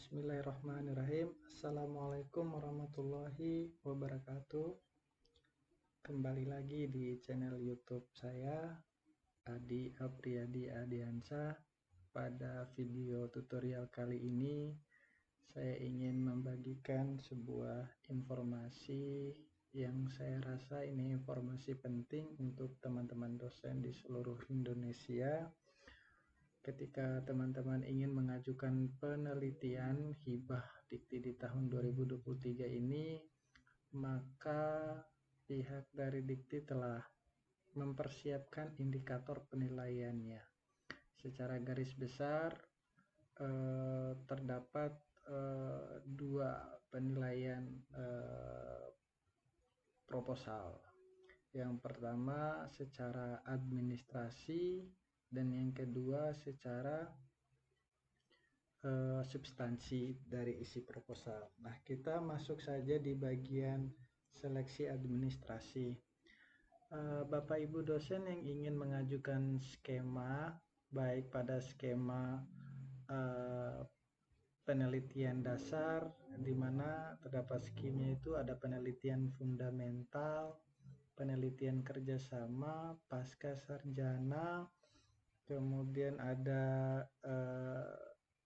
Bismillahirrahmanirrahim. Assalamualaikum warahmatullahi wabarakatuh. Kembali lagi di channel YouTube saya, Adi Apriyadi Adiansa. Pada video tutorial kali ini, saya ingin membagikan sebuah informasi yang saya rasa ini informasi penting untuk teman-teman dosen di seluruh Indonesia. Ketika teman-teman ingin mengajukan penelitian hibah dikti di tahun 2023 ini, maka pihak dari dikti telah mempersiapkan indikator penilaiannya. Secara garis besar terdapat dua penilaian proposal. Yang pertama secara administrasi dan yang kedua secara substansi dari isi proposal. Nah, kita masuk saja di bagian seleksi administrasi. Bapak Ibu dosen yang ingin mengajukan skema, baik pada skema penelitian dasar, di mana terdapat skemanya itu ada penelitian fundamental, penelitian kerjasama, pasca sarjana, kemudian ada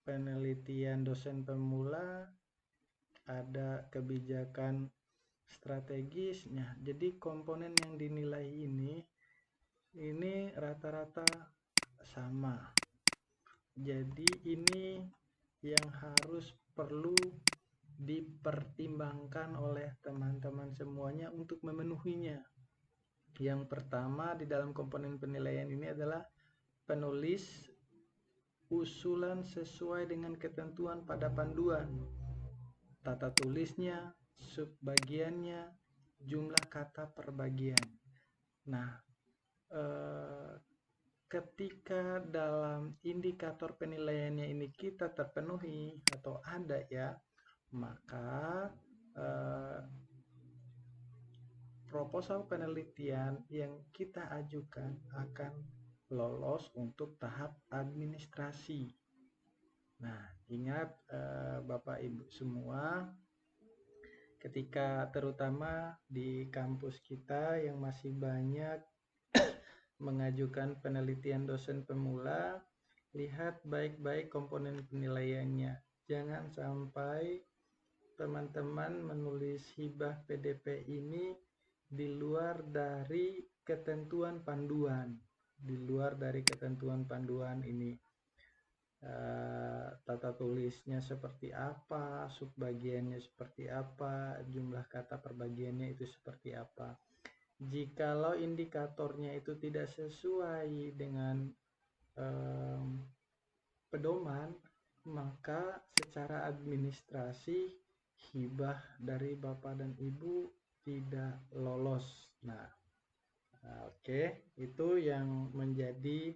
penelitian dosen pemula, ada kebijakan strategis. Nah, jadi komponen yang dinilai ini rata-rata sama. Jadi ini yang harus perlu dipertimbangkan oleh teman-teman semuanya untuk memenuhinya. Yang pertama di dalam komponen penilaian ini adalah penulis usulan sesuai dengan ketentuan pada panduan, tata tulisnya, subbagiannya, jumlah kata per bagian. Nah, ketika dalam indikator penilaiannya ini kita terpenuhi atau ada ya, maka proposal penelitian yang kita ajukan akan lolos untuk tahap administrasi. Nah, ingat Bapak Ibu semua, ketika terutama di kampus kita yang masih banyak mengajukan penelitian dosen pemula, lihat baik-baik komponen penilaiannya. Jangan sampai teman-teman menulis hibah PDP ini di luar dari ketentuan panduan. Di luar dari ketentuan panduan ini, tata tulisnya seperti apa, subbagiannya seperti apa, jumlah kata per bagiannya itu seperti apa. Jikalau indikatornya itu tidak sesuai dengan pedoman, maka secara administrasi hibah dari Bapak dan Ibu tidak lolos. Nah, oke, itu yang menjadi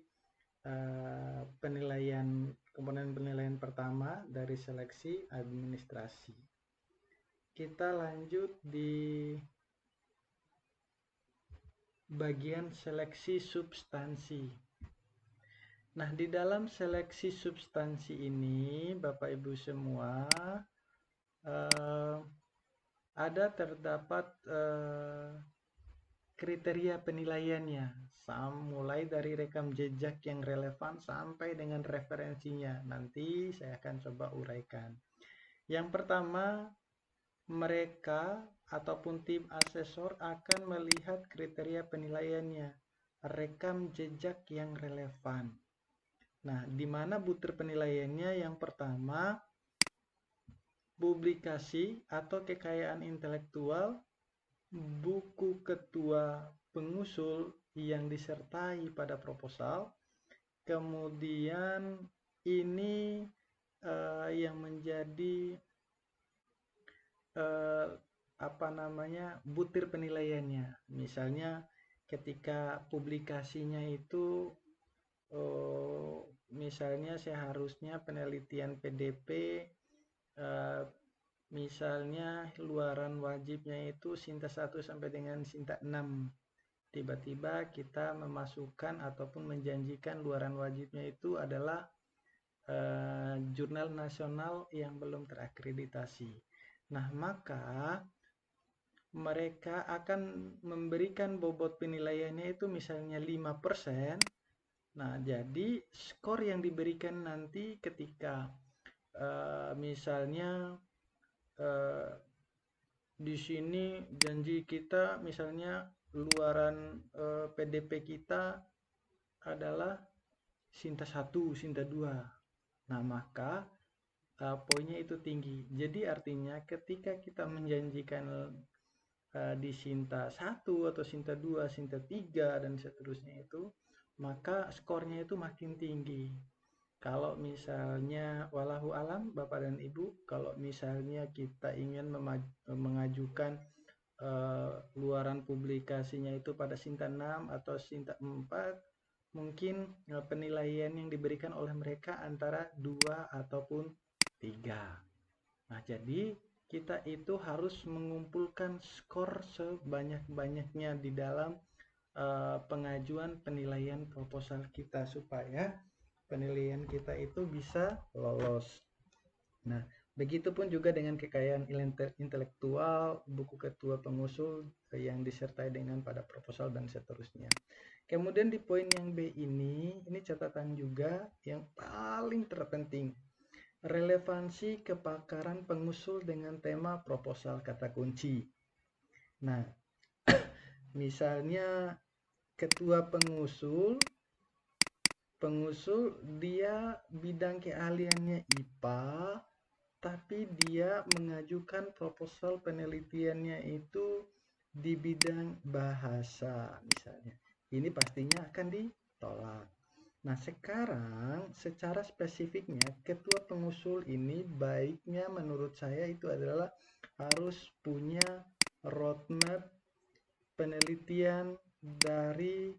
penilaian, komponen penilaian pertama dari seleksi administrasi. Kita lanjut di bagian seleksi substansi. Nah, di dalam seleksi substansi ini, Bapak Ibu semua, terdapat kriteria penilaiannya, mulai dari rekam jejak yang relevan sampai dengan referensinya. Nanti saya akan coba uraikan. Yang pertama, mereka ataupun tim asesor akan melihat kriteria penilaiannya, rekam jejak yang relevan. Nah, di mana butir penilaiannya? Yang pertama, publikasi atau kekayaan intelektual, buku ketua pengusul yang disertai pada proposal. Kemudian ini yang menjadi butir penilaiannya. Misalnya ketika publikasinya itu misalnya seharusnya penelitian PDP misalnya luaran wajibnya itu Sinta 1 sampai dengan Sinta 6. Tiba-tiba kita memasukkan ataupun menjanjikan luaran wajibnya itu adalah jurnal nasional yang belum terakreditasi. Nah, maka mereka akan memberikan bobot penilaiannya itu misalnya 5%. Nah, jadi skor yang diberikan nanti ketika misalnya eh, di sini janji kita misalnya luaran PDP kita adalah Sinta 1, Sinta 2. Nah, maka poinnya itu tinggi. Jadi artinya ketika kita menjanjikan di Sinta 1 atau Sinta 2, Sinta 3 dan seterusnya itu, maka skornya itu makin tinggi. Kalau misalnya walahu alam Bapak dan Ibu, kalau misalnya kita ingin mengajukan luaran publikasinya itu pada Sinta 6 atau Sinta 4, mungkin penilaian yang diberikan oleh mereka antara 2 ataupun 3. Nah, jadi kita itu harus mengumpulkan skor sebanyak-banyaknya di dalam pengajuan penilaian proposal kita supaya penilaian kita itu bisa lolos. Nah, begitupun juga dengan kekayaan intelektual, buku ketua pengusul yang disertai dengan pada proposal dan seterusnya. Kemudian di poin yang B ini catatan juga yang paling terpenting. Relevansi kepakaran pengusul dengan tema proposal kata kunci. Nah, misalnya ketua pengusul dia bidang keahliannya IPA, tapi dia mengajukan proposal penelitiannya itu di bidang bahasa misalnya. Ini pastinya akan ditolak. Nah, sekarang secara spesifiknya ketua pengusul ini baiknya menurut saya itu adalah harus punya roadmap penelitian dari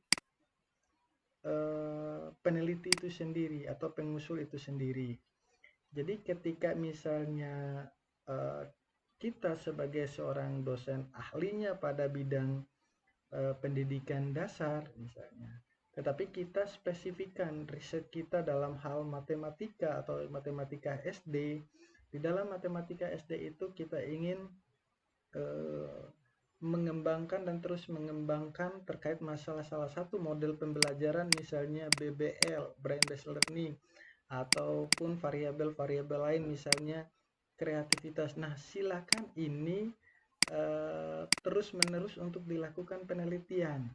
peneliti itu sendiri atau pengusul itu sendiri. Jadi ketika misalnya kita sebagai seorang dosen ahlinya pada bidang pendidikan dasar misalnya, tetapi kita spesifikkan riset kita dalam hal matematika atau matematika SD. Di dalam matematika SD itu kita ingin mengembangkan dan terus mengembangkan terkait masalah salah satu model pembelajaran misalnya BBL, Brain Based Learning, ataupun variabel-variabel lain misalnya kreativitas. Nah, silakan ini terus-menerus untuk dilakukan penelitian.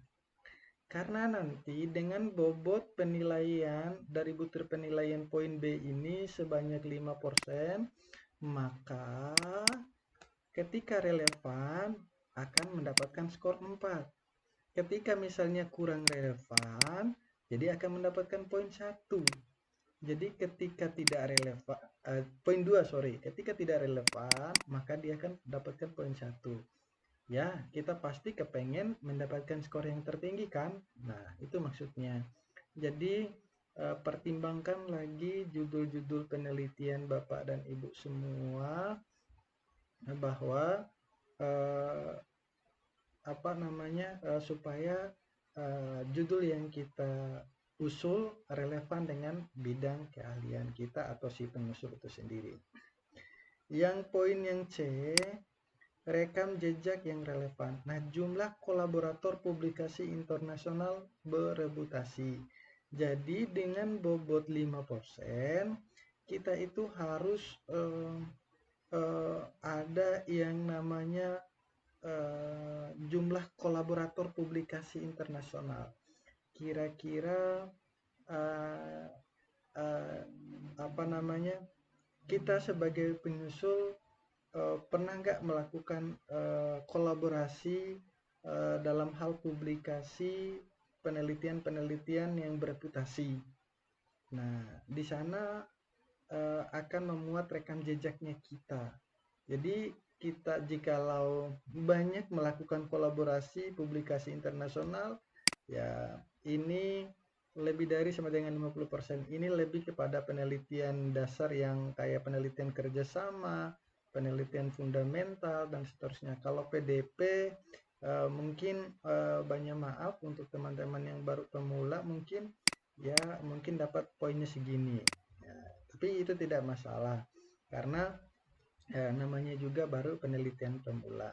Karena nanti dengan bobot penilaian dari butir penilaian poin B ini sebanyak 5%, maka ketika relevan akan mendapatkan skor 4. Ketika misalnya kurang relevan, jadi akan mendapatkan poin 1. Jadi ketika tidak relevan, poin 2 sorry, ketika tidak relevan, maka dia akan mendapatkan poin 1. Ya, kita pasti kepengen mendapatkan skor yang tertinggi kan? Nah, itu maksudnya. Jadi, pertimbangkan lagi judul-judul penelitian Bapak dan Ibu semua bahwa supaya judul yang kita usul relevan dengan bidang keahlian kita atau si pengusul itu sendiri. Yang poin yang C, rekam jejak yang relevan. Nah, jumlah kolaborator publikasi internasional bereputasi. Jadi dengan bobot 5%, kita itu harus ada yang namanya jumlah kolaborator publikasi internasional. Kira-kira kita sebagai penyusul pernah nggak melakukan kolaborasi dalam hal publikasi penelitian-penelitian yang bereputasi. Nah, di sana akan memuat rekam jejaknya kita. Jadi kita jikalau banyak melakukan kolaborasi publikasi internasional, ya ini lebih dari sama dengan 50%. Ini lebih kepada penelitian dasar yang kayak penelitian kerjasama, penelitian fundamental, dan seterusnya. Kalau PDP, mungkin banyak maaf untuk teman-teman yang baru pemula, mungkin dapat poinnya segini. Ya, tapi itu tidak masalah karena namanya juga baru penelitian pemula.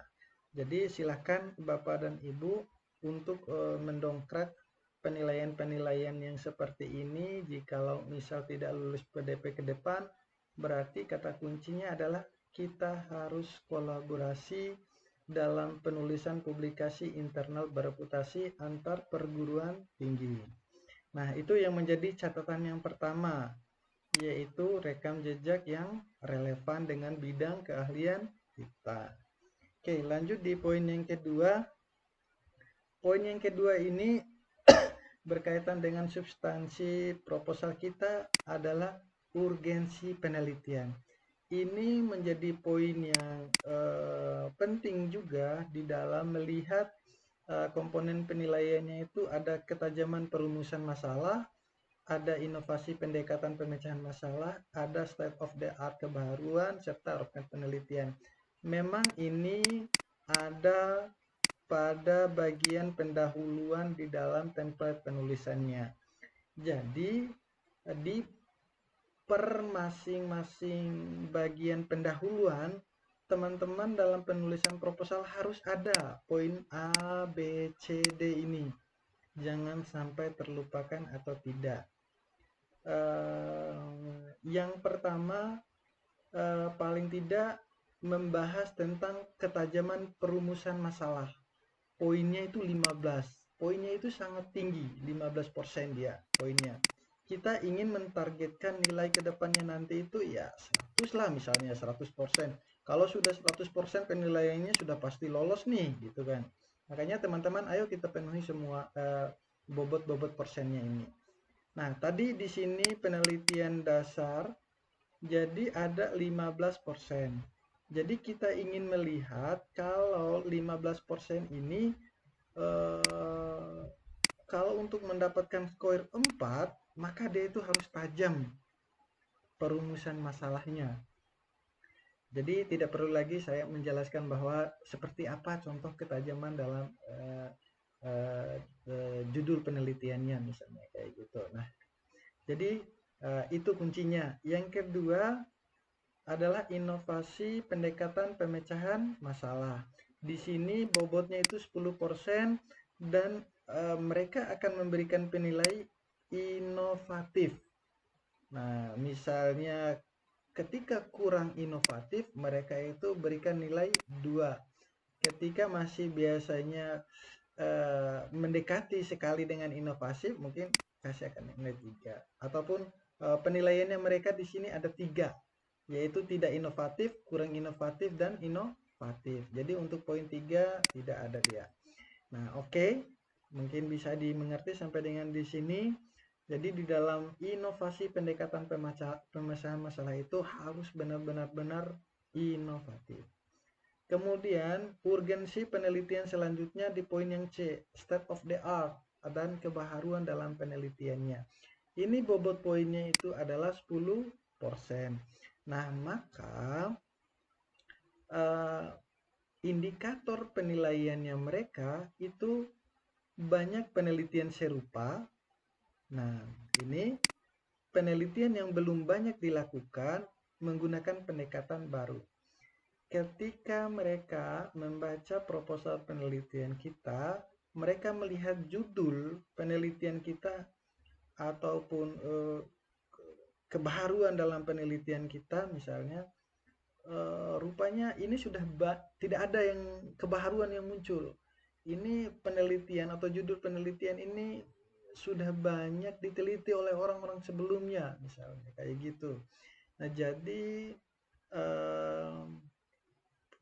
Jadi silakan Bapak dan Ibu untuk mendongkrak penilaian-penilaian yang seperti ini. Jikalau misal tidak lulus PDP ke depan, berarti kata kuncinya adalah kita harus kolaborasi dalam penulisan publikasi internal bereputasi antar perguruan tinggi. Nah, itu yang menjadi catatan yang pertama, yaitu rekam jejak yang relevan dengan bidang keahlian kita. Oke, lanjut di poin yang kedua. Poin yang kedua ini berkaitan dengan substansi proposal kita adalah urgensi penelitian. Ini menjadi poin yang penting juga di dalam melihat komponen penilaiannya itu ada ketajaman perumusan masalah, ada inovasi pendekatan pemecahan masalah, ada state of the art kebaruan, serta roadmap penelitian. Memang ini ada pada bagian pendahuluan di dalam template penulisannya. Jadi di per masing-masing bagian pendahuluan, teman-teman dalam penulisan proposal harus ada poin A, B, C, D ini. Jangan sampai terlupakan atau tidak. Yang pertama, paling tidak membahas tentang ketajaman perumusan masalah. Poinnya itu 15. Poinnya itu sangat tinggi, 15% dia poinnya. Kita ingin mentargetkan nilai kedepannya nanti itu ya 100 lah, misalnya 100%. Kalau sudah 100% penilaiannya sudah pasti lolos nih, gitu kan. Makanya teman-teman ayo kita penuhi semua bobot-bobot persennya ini. Nah, tadi di sini penelitian dasar, jadi ada 15%. Jadi kita ingin melihat kalau 15% ini kalau untuk mendapatkan skor 4, maka dia itu harus tajam perumusan masalahnya. Jadi tidak perlu lagi saya menjelaskan bahwa seperti apa contoh ketajaman dalam judul penelitiannya misalnya kayak gitu. Nah, jadi itu kuncinya. Yang kedua adalah inovasi pendekatan pemecahan masalah. Di sini bobotnya itu 10% dan mereka akan memberikan penilai inovatif. Nah, misalnya ketika kurang inovatif, mereka itu berikan nilai 2. Ketika masih biasanya mendekati sekali dengan inovatif, mungkin kasih akan nilai 3. Ataupun penilaiannya mereka di sini ada 3, yaitu tidak inovatif, kurang inovatif, dan inovatif. Jadi untuk poin 3 tidak ada dia. Nah, oke. Mungkin bisa dimengerti sampai dengan di sini. Jadi di dalam inovasi pendekatan pemecahan masalah itu harus benar-benar inovatif. Kemudian urgensi penelitian selanjutnya di poin yang C, state of the art dan kebaharuan dalam penelitiannya. Ini bobot poinnya itu adalah 10%. Nah, maka indikator penilaiannya mereka itu banyak penelitian serupa. Nah, ini penelitian yang belum banyak dilakukan menggunakan pendekatan baru. Ketika mereka membaca proposal penelitian kita, mereka melihat judul penelitian kita ataupun kebaharuan dalam penelitian kita, misalnya rupanya ini sudah tidak ada yang kebaharuan yang muncul. Ini penelitian atau judul penelitian ini sudah banyak diteliti oleh orang-orang sebelumnya, misalnya kayak gitu. Nah, jadi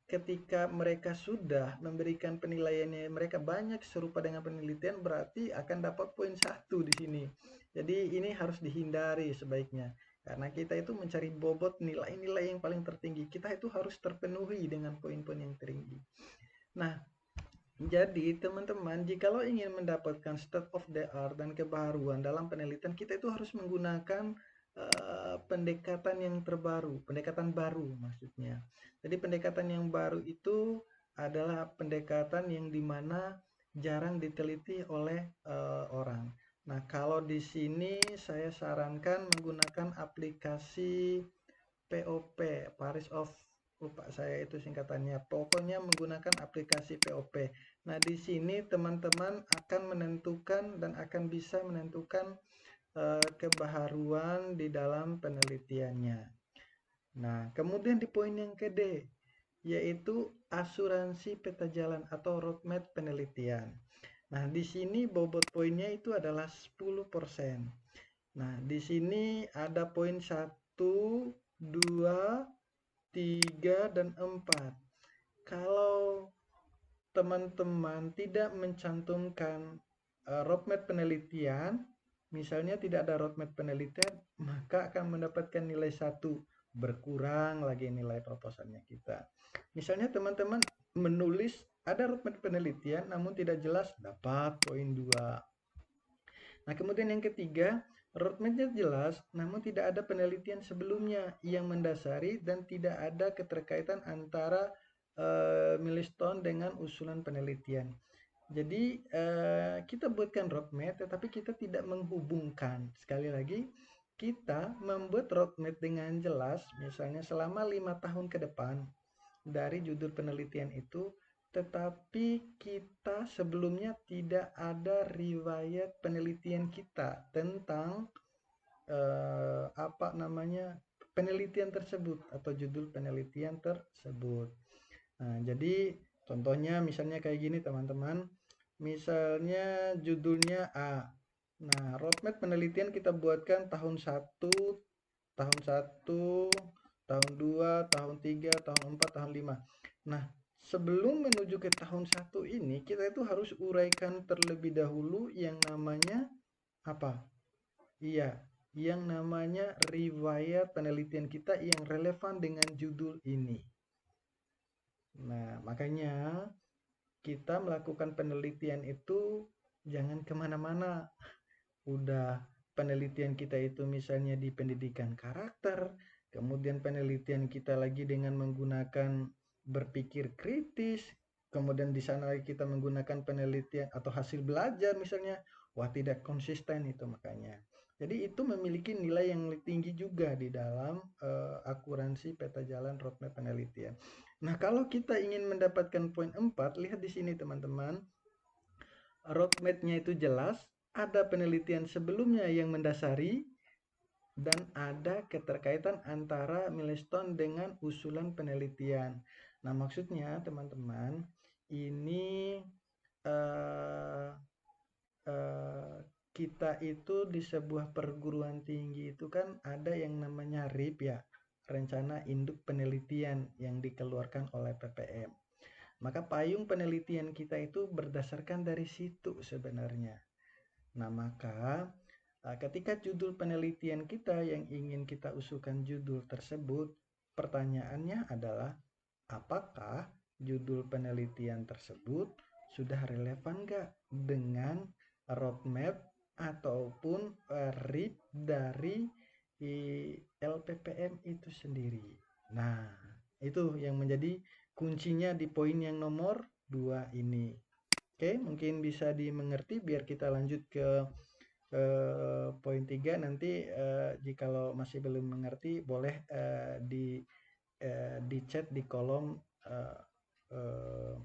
ketika mereka sudah memberikan penilaiannya, mereka banyak serupa dengan penelitian, berarti akan dapat poin 1 di sini. Jadi ini harus dihindari sebaiknya. Karena kita itu mencari bobot nilai-nilai yang paling tertinggi. Kita itu harus terpenuhi dengan poin-poin yang tinggi. Nah, jadi teman-teman, jikalau ingin mendapatkan state of the art dan kebaruan dalam penelitian, kita itu harus menggunakan pendekatan yang terbaru, pendekatan baru maksudnya. Jadi pendekatan yang baru itu adalah pendekatan yang dimana jarang diteliti oleh orang. Nah, kalau di sini saya sarankan menggunakan aplikasi POP, Paris of, lupa saya itu singkatannya. Pokoknya menggunakan aplikasi POP. Nah, di sini teman-teman akan menentukan dan akan bisa menentukan kebaharuan di dalam penelitiannya. Nah, kemudian di poin yang ke-D, yaitu asuransi peta jalan atau roadmap penelitian. Nah, di sini bobot poinnya itu adalah 10%. Nah, di sini ada poin 1, 2, 3, dan 4. Kalau teman-teman tidak mencantumkan roadmap penelitian, misalnya tidak ada roadmap penelitian, maka akan mendapatkan nilai 1, berkurang lagi nilai proposalnya kita. Misalnya teman-teman menulis ada roadmap penelitian namun tidak jelas, dapat poin 2. Nah, kemudian yang ketiga, roadmap-nya jelas namun tidak ada penelitian sebelumnya yang mendasari dan tidak ada keterkaitan antara milestone dengan usulan penelitian. Jadi kita buatkan roadmap tetapi kita tidak menghubungkan. Sekali lagi, kita membuat roadmap dengan jelas, misalnya selama 5 tahun ke depan dari judul penelitian itu, tetapi kita sebelumnya tidak ada riwayat penelitian kita tentang apa namanya penelitian tersebut atau judul penelitian tersebut. Nah, jadi contohnya misalnya kayak gini teman-teman. Misalnya judulnya A. Nah, roadmap penelitian kita buatkan tahun 1, tahun 1, tahun 2, tahun 3, tahun 4, tahun 5. Nah, sebelum menuju ke tahun 1 ini, kita itu harus uraikan terlebih dahulu yang namanya apa? Iya, yang namanya riwayat penelitian kita yang relevan dengan judul ini. Nah, makanya kita melakukan penelitian itu jangan kemana-mana. Udah penelitian kita itu misalnya di pendidikan karakter, kemudian penelitian kita lagi dengan menggunakan berpikir kritis, kemudian di sana lagi kita menggunakan penelitian atau hasil belajar misalnya, wah tidak konsisten itu makanya. Jadi itu memiliki nilai yang tinggi juga di dalam akuransi peta jalan roadmap penelitian. Nah, kalau kita ingin mendapatkan poin 4, lihat di sini teman-teman. Roadmap-nya itu jelas, ada penelitian sebelumnya yang mendasari, dan ada keterkaitan antara milestone dengan usulan penelitian. Nah, maksudnya teman-teman, ini eh, eh, kita itu di sebuah perguruan tinggi itu kan ada yang namanya RIP ya, Rencana Induk Penelitian yang dikeluarkan oleh PPM. Maka payung penelitian kita itu berdasarkan dari situ sebenarnya. Nah, maka ketika judul penelitian kita yang ingin kita usulkan judul tersebut, pertanyaannya adalah apakah judul penelitian tersebut sudah relevan nggak dengan roadmap ataupun RIP dari LPPM itu sendiri. Nah, itu yang menjadi kuncinya di poin yang nomor 2 ini. Oke, mungkin bisa dimengerti biar kita lanjut ke poin 3 nanti jikalau masih belum mengerti boleh di chat di kolom uh, uh,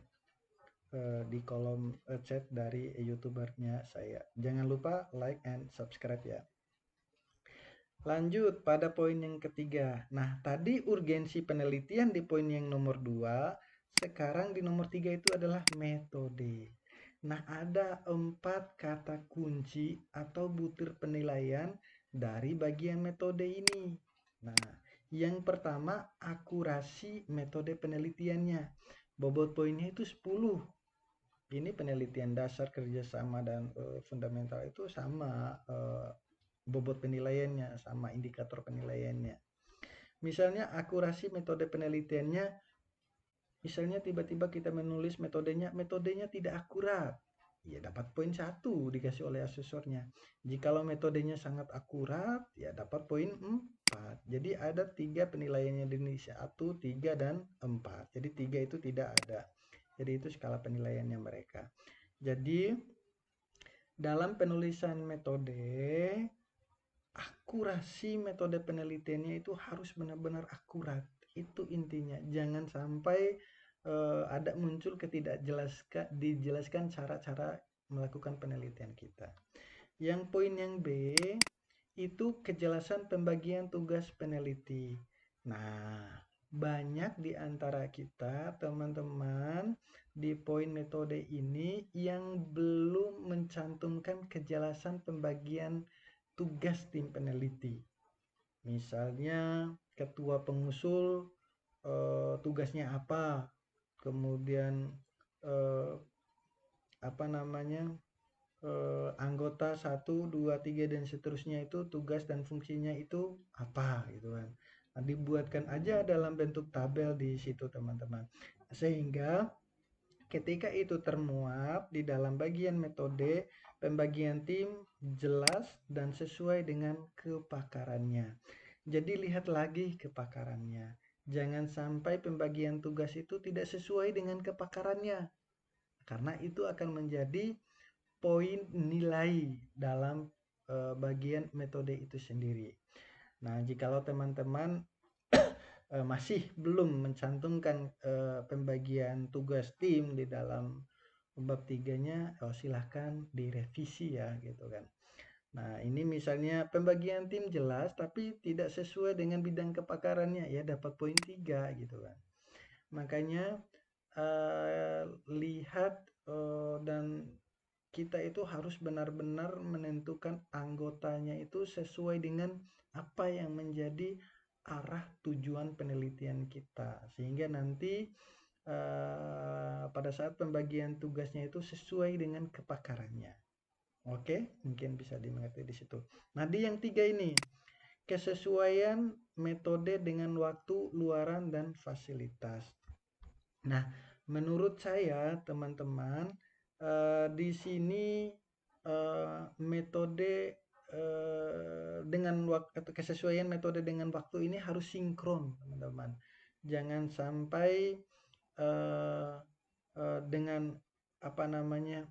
di kolom chat dari youtubernya saya. Jangan lupa like and subscribe ya. Lanjut pada poin yang ketiga. Nah, tadi urgensi penelitian di poin yang nomor 2, sekarang di nomor 3 itu adalah metode. Nah, ada 4 kata kunci atau butir penilaian dari bagian metode ini. Nah, yang pertama akurasi metode penelitiannya. Bobot poinnya itu 10. Ini penelitian dasar, kerjasama, dan fundamental itu sama bobot penilaiannya, sama indikator penilaiannya. Misalnya akurasi metode penelitiannya, misalnya tiba-tiba kita menulis metodenya tidak akurat, ya dapat poin 1 dikasih oleh asesornya. Jikalau metodenya sangat akurat, ya dapat poin 4. Jadi ada 3 penilaiannya di Indonesia, 1, 3, dan 4. Jadi 3 itu tidak ada. Jadi itu skala penilaiannya mereka. Jadi Dalam penulisan metode, akurasi metode penelitiannya itu harus benar-benar akurat. Itu intinya. Jangan sampai ada muncul dijelaskan cara-cara melakukan penelitian kita. Yang poin yang B itu kejelasan pembagian tugas peneliti. Nah, banyak di antara kita, teman-teman, di poin metode ini yang belum mencantumkan kejelasan pembagian tugas tim peneliti. Misalnya, ketua pengusul tugasnya apa, kemudian eh, apa namanya anggota 1, 2, 3 dan seterusnya itu tugas dan fungsinya itu apa gitu kan. Nah, dibuatkan aja dalam bentuk tabel di situ teman-teman. Sehingga ketika itu termuat di dalam bagian metode, pembagian tim jelas dan sesuai dengan kepakarannya. Jadi lihat lagi kepakarannya. Jangan sampai pembagian tugas itu tidak sesuai dengan kepakarannya. Karena itu akan menjadi poin nilai dalam bagian metode itu sendiri. Nah, jikalau teman-teman masih belum mencantumkan pembagian tugas tim di dalam bab 3-nya, silahkan direvisi ya gitu kan. Nah, ini misalnya pembagian tim jelas tapi tidak sesuai dengan bidang kepakarannya, ya dapat poin 3 gitu kan. Makanya lihat dan kita itu harus benar-benar menentukan anggotanya itu sesuai dengan apa yang menjadi arah tujuan penelitian kita, sehingga nanti pada saat pembagian tugasnya itu sesuai dengan kepakarannya. Oke, mungkin bisa dimengerti di situ. Nah, di yang 3 ini, kesesuaian metode dengan waktu, luaran, dan fasilitas. Nah, menurut saya teman-teman, di sini metode dengan atau kesesuaian metode dengan waktu ini harus sinkron, teman-teman. Jangan sampai dengan apa namanya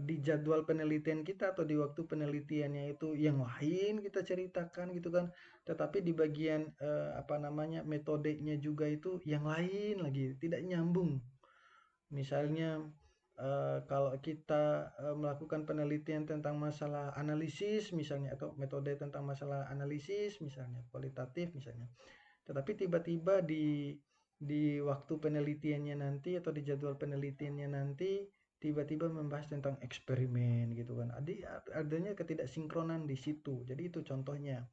di jadwal penelitian kita atau di waktu penelitiannya itu yang lain kita ceritakan gitu kan, tetapi di bagian apa namanya metodenya juga itu yang lain lagi, tidak nyambung. Misalnya kalau kita melakukan penelitian tentang masalah analisis misalnya, atau metode tentang masalah analisis misalnya, kualitatif misalnya, tetapi tiba-tiba di waktu penelitiannya nanti atau di jadwal penelitiannya nanti tiba-tiba membahas tentang eksperimen gitu kan. Adanya ketidaksinkronan di situ. Jadi itu contohnya.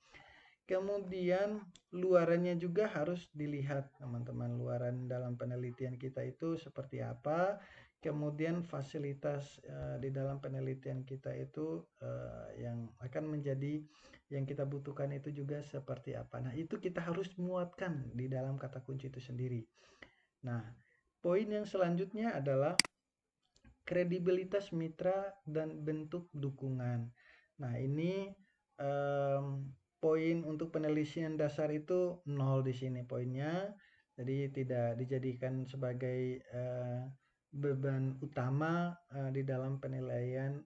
Kemudian luarannya juga harus dilihat teman-teman. Luaran dalam penelitian kita itu seperti apa. Kemudian fasilitas di dalam penelitian kita itu yang akan menjadi yang kita butuhkan itu juga seperti apa. Nah, itu kita harus muatkan di dalam kata kunci itu sendiri. Nah, poin yang selanjutnya adalah kredibilitas mitra dan bentuk dukungan. Nah, ini poin untuk penelitian dasar itu 0 di sini poinnya. Jadi tidak dijadikan sebagai beban utama di dalam penilaian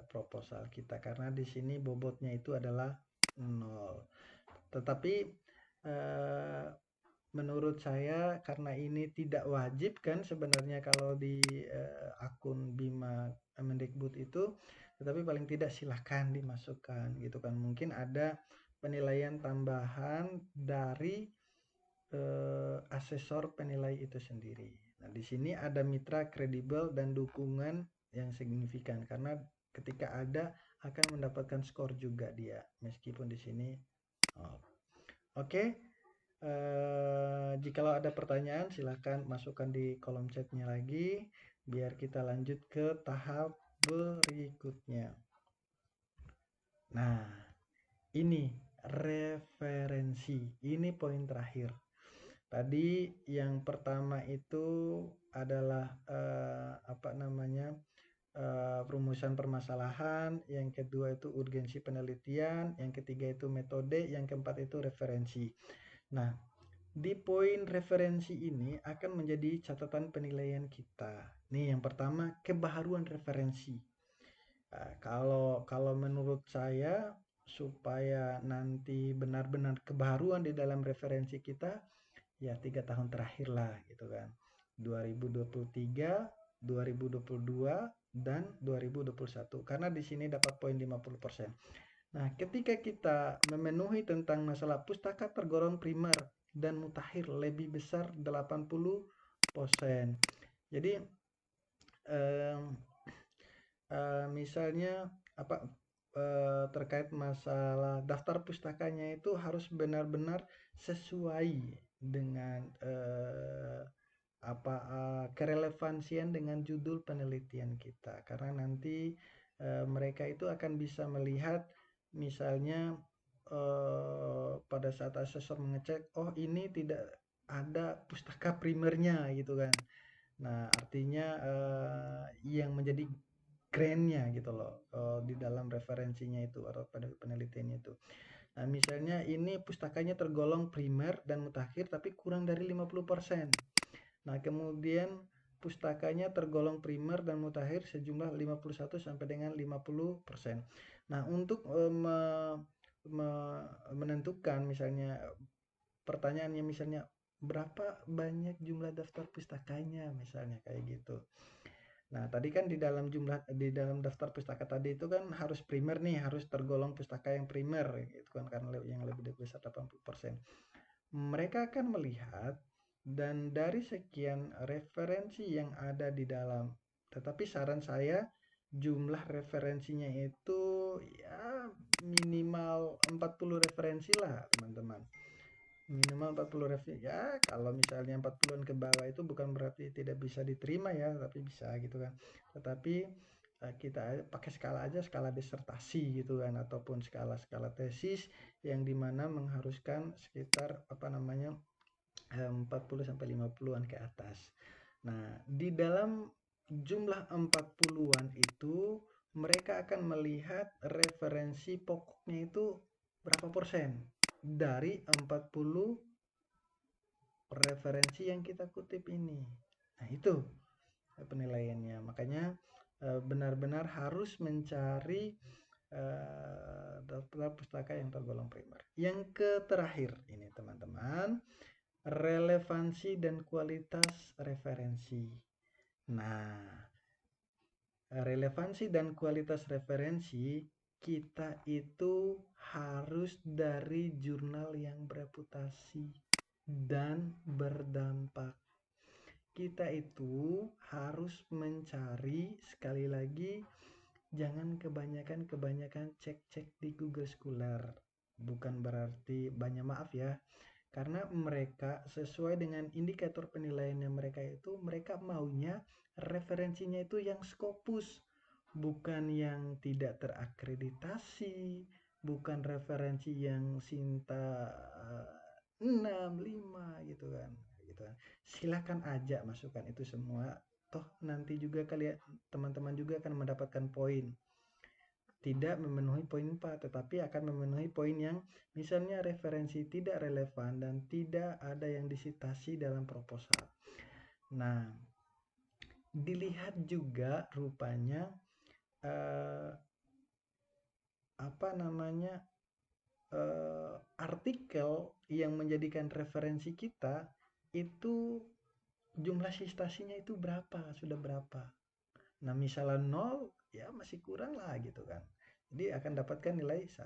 proposal kita, karena di sini bobotnya itu adalah 0. Tetapi menurut saya karena ini tidak wajib kan sebenarnya kalau di akun Bima Mendikbud itu, tetapi paling tidak silahkan dimasukkan gitu kan. Mungkin ada penilaian tambahan dari asesor penilai itu sendiri. Nah, di sini ada mitra kredibel dan dukungan yang signifikan, karena ketika ada akan mendapatkan skor juga dia, meskipun di sini Oke. Jikalau ada pertanyaan silahkan masukkan di kolom chatnya lagi biar kita lanjut ke tahap berikutnya. Nah, ini referensi. Ini poin terakhir. Tadi yang pertama itu adalah apa namanya perumusan permasalahan, yang kedua itu urgensi penelitian, yang ketiga itu metode, yang keempat itu referensi. Nah, di poin referensi ini akan menjadi catatan penilaian kita. Nih, yang pertama, kebaharuan referensi. Kalau menurut saya supaya nanti benar-benar kebaruan di dalam referensi kita, ya 3 tahun terakhir lah gitu kan. 2023, 2022, dan 2021. Karena di sini dapat poin 50%. Nah, ketika kita memenuhi tentang masalah pustaka tergolong primer dan mutakhir lebih besar 80%. Jadi eh, misalnya apa terkait masalah daftar pustakanya itu harus benar-benar sesuai dengan kerelevansian dengan judul penelitian kita, karena nanti mereka itu akan bisa melihat misalnya pada saat asesor mengecek, oh ini tidak ada pustaka primernya gitu kan. Nah, artinya yang menjadi grandnya gitu loh di dalam referensinya itu atau pada penelitiannya itu. Nah, misalnya ini pustakanya tergolong primer dan mutakhir tapi kurang dari 50%. Nah, kemudian pustakanya tergolong primer dan mutakhir sejumlah 51 sampai dengan 50%. Nah, untuk menentukan misalnya pertanyaannya misalnya berapa banyak jumlah daftar pustakanya misalnya kayak gitu. Nah, tadi kan di dalam daftar pustaka tadi itu kan harus primer nih, harus tergolong pustaka yang primer gitu kan karena yang lebih besar 80%. Mereka akan melihat dan dari sekian referensi yang ada di dalam, tetapi saran saya jumlah referensinya itu ya minimal 40 referensi lah, teman-teman. Minimal 40 referensi. Ya, kalau misalnya 40-an ke bawah itu bukan berarti tidak bisa diterima ya, tapi bisa gitu kan. Tetapi kita pakai skala aja, skala disertasi gitu kan, ataupun skala-skala tesis yang dimana mengharuskan sekitar 40 sampai 50-an ke atas. Nah, di dalam jumlah 40-an itu mereka akan melihat referensi pokoknya itu berapa persen dari 40 referensi yang kita kutip ini. Nah, itu penilaiannya. Makanya benar-benar harus mencari daftar pustaka yang tergolong primer. Yang terakhir ini teman-teman, relevansi dan kualitas referensi. Nah, relevansi dan kualitas referensi kita itu harus dari jurnal yang bereputasi dan berdampak. Kita itu harus mencari, sekali lagi, jangan kebanyakan cek-cek di Google Scholar. Bukan berarti banyak, maaf ya, karena mereka sesuai dengan indikator penilaiannya mereka itu, mereka maunya referensinya itu yang Scopus, bukan yang tidak terakreditasi, bukan referensi yang Sinta 6, 5 gitu kan. Gitu kan. Silakan aja masukkan itu semua. Toh nanti juga kalian teman-teman juga akan mendapatkan poin. Tidak memenuhi poin 4, tetapi akan memenuhi poin yang misalnya referensi tidak relevan dan tidak ada yang disitasi dalam proposal. Nah, dilihat juga rupanya eh, apa namanya artikel yang menjadikan referensi kita itu jumlah sitasinya itu berapa, sudah berapa. Nah, misalnya 0 ya masih kurang lah gitu kan. Jadi akan dapatkan nilai 1.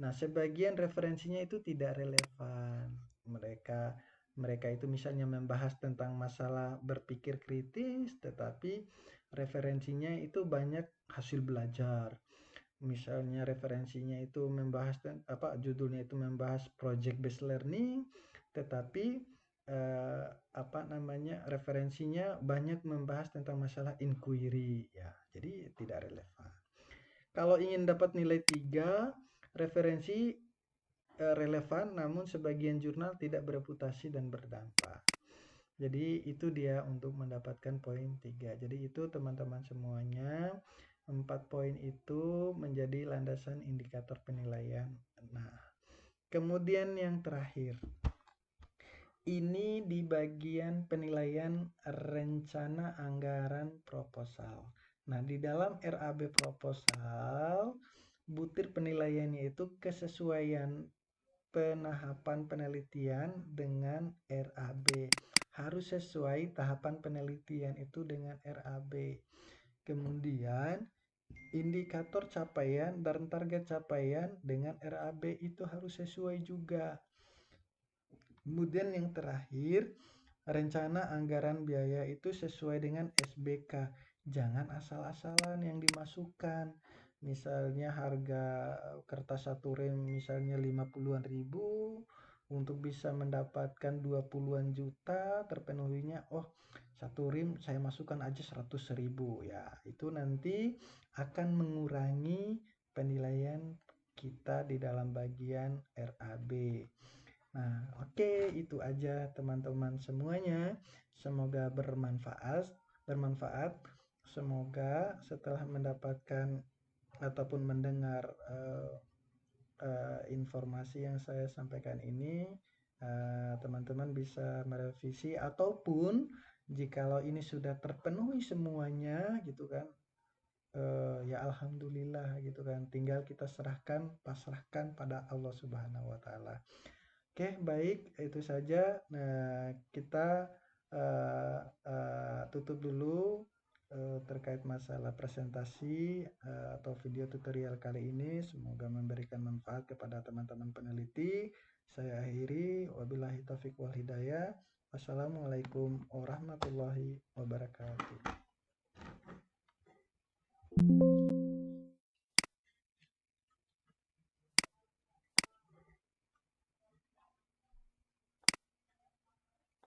Nah, sebagian referensinya itu tidak relevan. Mereka mereka itu misalnya membahas tentang masalah berpikir kritis, tetapi referensinya itu banyak hasil belajar. Misalnya referensinya itu membahas judulnya itu membahas project based learning, tetapi referensinya banyak membahas tentang masalah inquiry ya. Jadi tidak relevan. Kalau ingin dapat nilai 3, referensi relevan namun sebagian jurnal tidak bereputasi dan berdampak. Jadi itu dia untuk mendapatkan poin 3. Jadi itu teman-teman semuanya, 4 poin itu menjadi landasan indikator penilaian. Nah, kemudian yang terakhir, ini di bagian penilaian rencana anggaran proposal. Nah, di dalam RAB proposal, butir penilaiannya itu kesesuaian penahapan penelitian dengan RAB. Harus sesuai tahapan penelitian itu dengan RAB. Kemudian, indikator capaian dan target capaian dengan RAB itu harus sesuai juga. Kemudian yang terakhir, rencana anggaran biaya itu sesuai dengan SBK. Jangan asal-asalan yang dimasukkan. Misalnya harga kertas satu rem misalnya 50-an ribu, untuk bisa mendapatkan 20-an juta terpenuhinya, oh satu rem saya masukkan aja 100.000. Ya, itu nanti akan mengurangi penilaian kita di dalam bagian RAB. Nah, oke, itu aja teman-teman semuanya. Semoga bermanfaat. Semoga setelah mendapatkan ataupun mendengar informasi yang saya sampaikan ini, teman-teman bisa merevisi, ataupun jikalau ini sudah terpenuhi semuanya gitu kan, ya alhamdulillah gitu kan, tinggal kita pasrahkan pada Allah Subhanahu wa Ta'ala. Oke, baik, itu saja. Nah, kita tutup dulu terkait masalah presentasi atau video tutorial kali ini. Semoga memberikan manfaat kepada teman-teman peneliti. Saya akhiri, wabillahi taufiq wal hidayah. Wassalamualaikum warahmatullahi wabarakatuh.